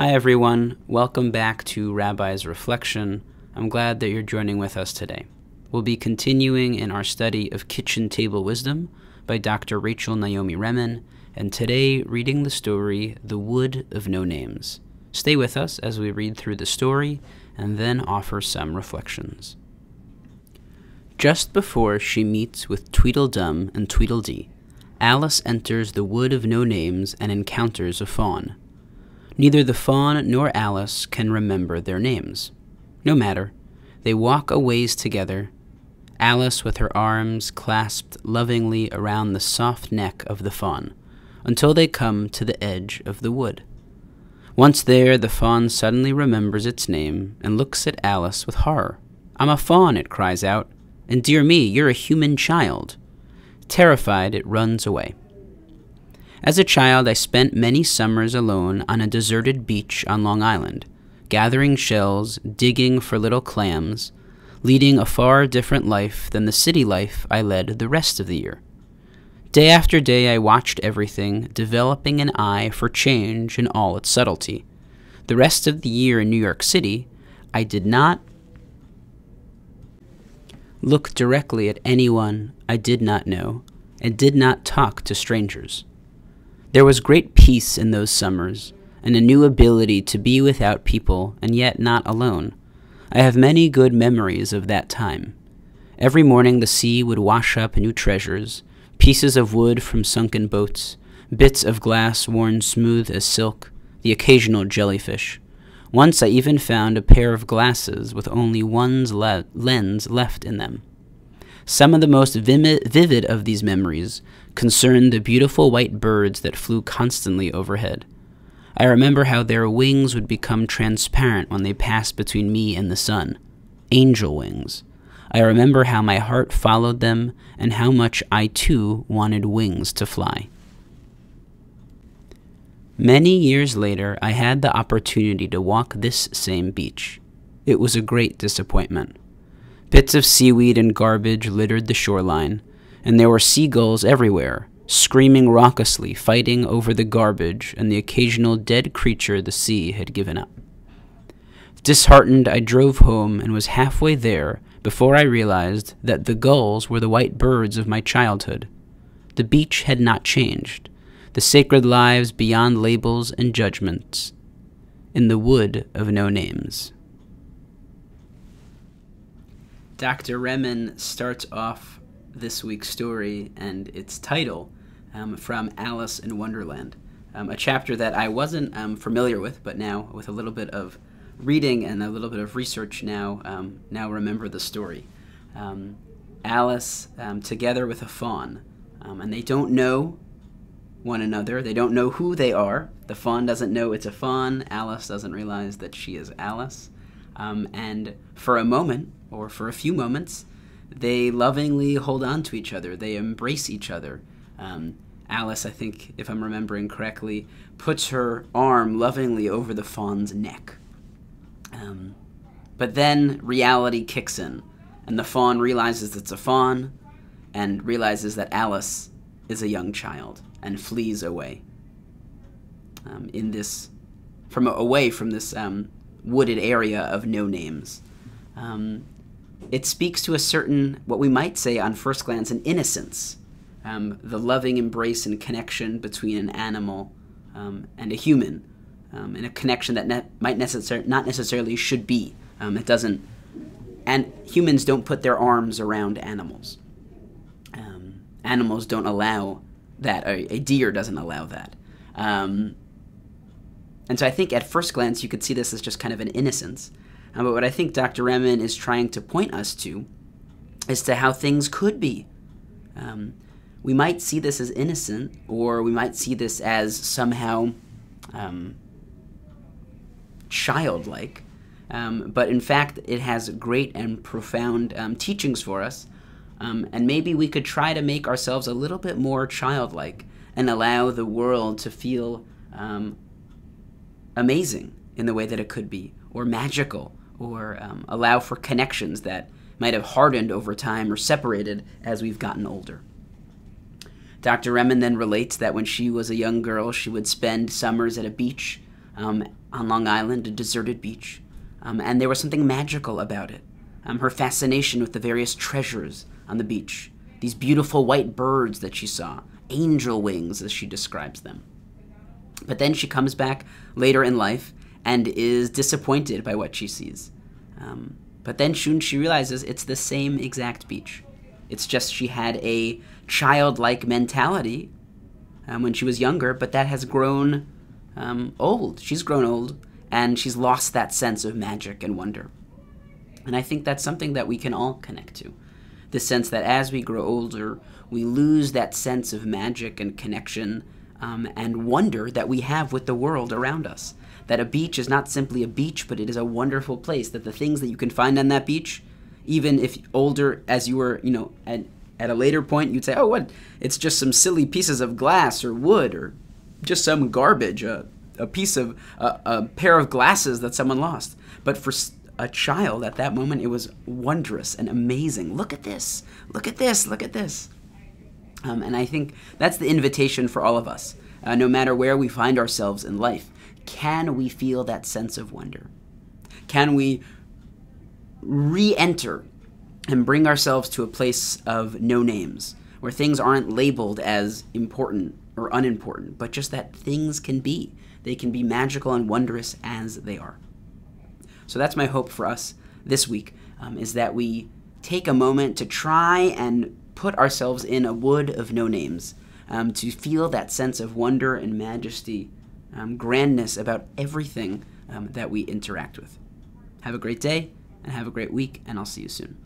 Hi everyone, welcome back to Rabbi's Reflection. I'm glad that you're joining with us today. We'll be continuing in our study of Kitchen Table Wisdom by Dr. Rachel Naomi Remen, and today reading the story, The Wood of No Names. Stay with us as we read through the story and then offer some reflections. Just before she meets with Tweedledum and Tweedledee, Alice enters the Wood of No Names and encounters a fawn. Neither the fawn nor Alice can remember their names. No matter. They walk a ways together, Alice with her arms clasped lovingly around the soft neck of the fawn, until they come to the edge of the wood. Once there, the fawn suddenly remembers its name and looks at Alice with horror. "I'm a fawn," it cries out, "and dear me, you're a human child." Terrified, it runs away. As a child, I spent many summers alone on a deserted beach on Long Island, gathering shells, digging for little clams, leading a far different life than the city life I led the rest of the year. Day after day, I watched everything, developing an eye for change in all its subtlety. The rest of the year in New York City, I did not look directly at anyone I did not know and did not talk to strangers. There was great peace in those summers, and a new ability to be without people and yet not alone. I have many good memories of that time. Every morning the sea would wash up new treasures, pieces of wood from sunken boats, bits of glass worn smooth as silk, the occasional jellyfish. Once I even found a pair of glasses with only one lens left in them. Some of the most vivid of these memories concerned the beautiful white birds that flew constantly overhead. I remember how their wings would become transparent when they passed between me and the sun. Angel wings. I remember how my heart followed them and how much I too wanted wings to fly. Many years later, I had the opportunity to walk this same beach. It was a great disappointment. Bits of seaweed and garbage littered the shoreline, and there were seagulls everywhere, screaming raucously, fighting over the garbage and the occasional dead creature the sea had given up. Disheartened, I drove home and was halfway there before I realized that the gulls were the white birds of my childhood. The beach had not changed. The sacred lives beyond labels and judgments, in the wood of no names. Dr. Remen starts off this week's story and its title from Alice in Wonderland, a chapter that I wasn't familiar with, but now with a little bit of reading and a little bit of research now remember the story. Alice together with a fawn, and they don't know one another. They don't know who they are. The fawn doesn't know it's a fawn. Alice doesn't realize that she is Alice. And for a moment, or for a few moments, they lovingly hold on to each other. They embrace each other. Alice, I think, if I'm remembering correctly, puts her arm lovingly over the fawn's neck. But then reality kicks in, and the fawn realizes it's a fawn and realizes that Alice is a young child and flees away away from this wooded area of no names. It speaks to a certain, what we might say on first glance, an innocence, the loving embrace and connection between an animal and a human, and a connection that not necessarily should be. It doesn't, and humans don't put their arms around animals. Animals don't allow that. A deer doesn't allow that. And so I think at first glance you could see this as just kind of an innocence. But what I think Dr. Remen is trying to point us to is to how things could be. We might see this as innocent, or we might see this as somehow childlike. But in fact, it has great and profound teachings for us. And maybe we could try to make ourselves a little bit more childlike and allow the world to feel amazing in the way that it could be, or magical, or allow for connections that might have hardened over time or separated as we've gotten older. Dr. Remen then relates that when she was a young girl, she would spend summers at a beach on Long Island, a deserted beach, and there was something magical about it. Her fascination with the various treasures on the beach, these beautiful white birds that she saw, angel wings as she describes them. But then she comes back later in life and is disappointed by what she sees. But then soon she realizes it's the same exact beach. It's just she had a childlike mentality when she was younger, but that has grown old. She's grown old, and she's lost that sense of magic and wonder. And I think that's something that we can all connect to. The sense that as we grow older, we lose that sense of magic and connection and wonder that we have with the world around us. That a beach is not simply a beach, but it is a wonderful place. That the things that you can find on that beach, even if older, as you were, at a later point, you'd say, oh, what? It's just some silly pieces of glass or wood or just some garbage, a pair of glasses that someone lost. But for a child at that moment, it was wondrous and amazing. Look at this. Look at this. Look at this. And I think that's the invitation for all of us. No matter where we find ourselves in life, can we feel that sense of wonder? Can we re-enter and bring ourselves to a place of no names, where things aren't labeled as important or unimportant, but just that things can be. They can be magical and wondrous as they are. So that's my hope for us this week, is that we take a moment to try and put ourselves in a wood of no names, to feel that sense of wonder and majesty, grandness about everything that we interact with. Have a great day, and have a great week, and I'll see you soon.